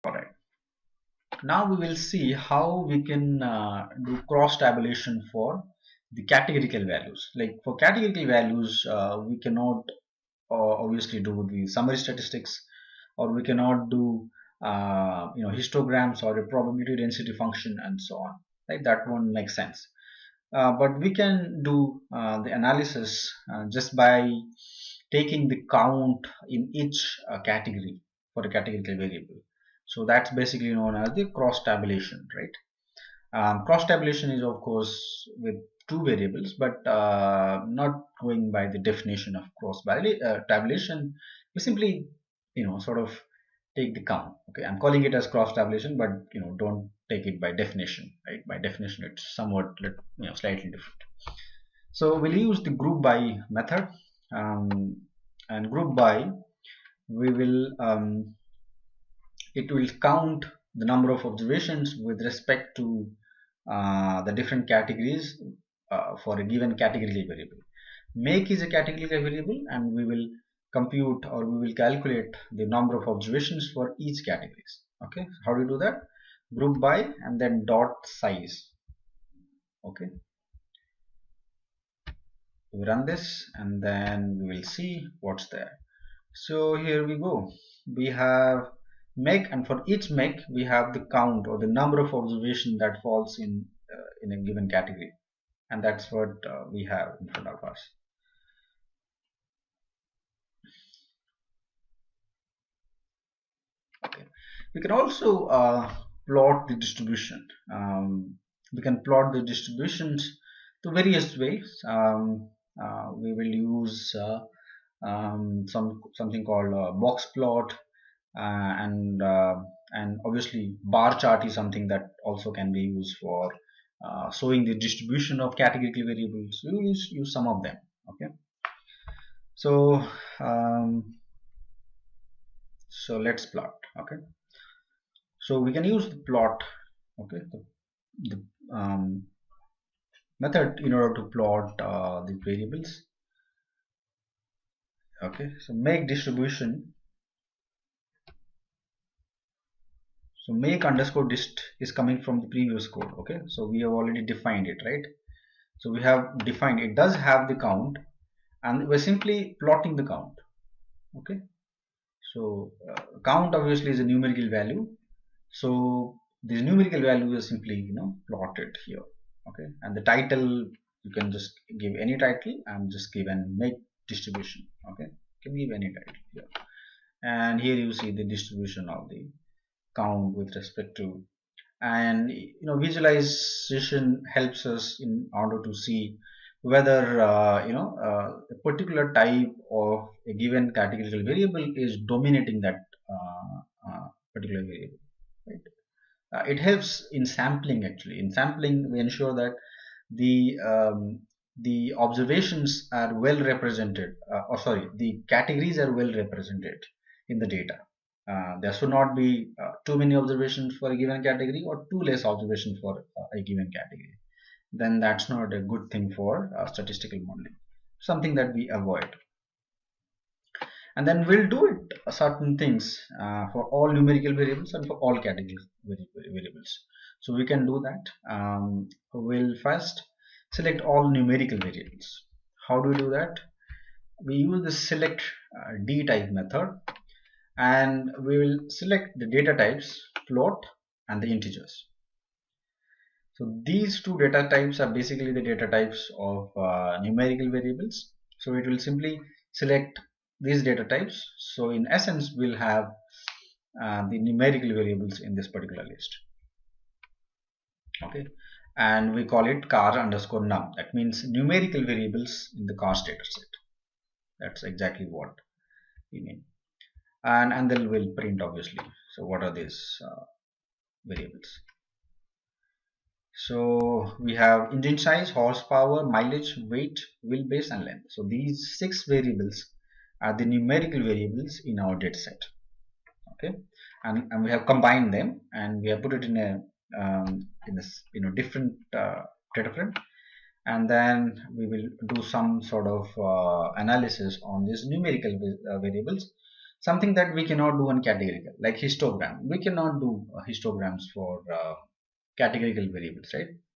Alright. Now we will see how we can do cross tabulation for the categorical values. Like for categorical values, we cannot obviously do the summary statistics, or we cannot do histograms or a probability density function and so on. Right? That won't make sense. But we can do the analysis just by taking the count in each category for a categorical variable. So that's basically known as the cross tabulation, right? Cross tabulation is of course with two variables, but not going by the definition of cross tabulation. We simply sort of take the count. Okay, I'm calling it as cross tabulation, but don't take it by definition, right? By definition it's somewhat slightly different. So we'll use the group by method, and group by we will it will count the number of observations with respect to the different categories for a given categorical variable. Make is a categorical variable, and we will compute, or we will calculate the number of observations for each categories. Okay, so how do you do that? Group by and then dot size. Okay, we run this and then we will see what's there. So here we go. We have make, and for each make we have the count or the number of observation that falls in a given category, and that's what we have in front of us. Okay, we can also plot the distribution. We can plot the distributions to various ways. We will use something called box plot, and obviously bar chart is something that also can be used for showing the distribution of categorical variables. We will use some of them. Okay, so so let's plot. Okay, so we can use the plot. Okay, the method in order to plot the variables. Okay, so make distribution. So make underscore dist is coming from the previous code. Okay, so we have already defined it, right? So we have defined it does have the count, and we're simply plotting the count. Okay, so count obviously is a numerical value, so this numerical value is simply plotted here. Okay, and the title you can just give any title and just give and make distribution. Okay, you can give any title here, and here you see the distribution of the count with respect to, and visualization helps us in order to see whether a particular type of a given categorical variable is dominating that particular variable, right? It helps in sampling. Actually, in sampling we ensure that the observations are well represented, or sorry, the categories are well represented in the data. There should not be too many observations for a given category or too less observation for a given category. Then that's not a good thing for statistical modeling, something that we avoid. And then we'll do it certain things for all numerical variables and for all category variables. So we can do that. We'll first select all numerical variables. How do we do that? We use the select d type method, and we will select the data types, float and the integers. So these two data types are basically the data types of numerical variables. So it will simply select these data types. So in essence we'll have the numerical variables in this particular list. Okay, and we call it car underscore num. That means numerical variables in the cars data set. That's exactly what we mean. And then we'll print obviously. So what are these variables? So we have engine size, horsepower, mileage, weight, wheelbase and length. So these 6 variables are the numerical variables in our data set. Okay, and we have combined them and we have put it in a different data frame, and then we will do some sort of analysis on these numerical variables. Something that we cannot do on categorical, like histogram. We cannot do histograms for categorical variables, right?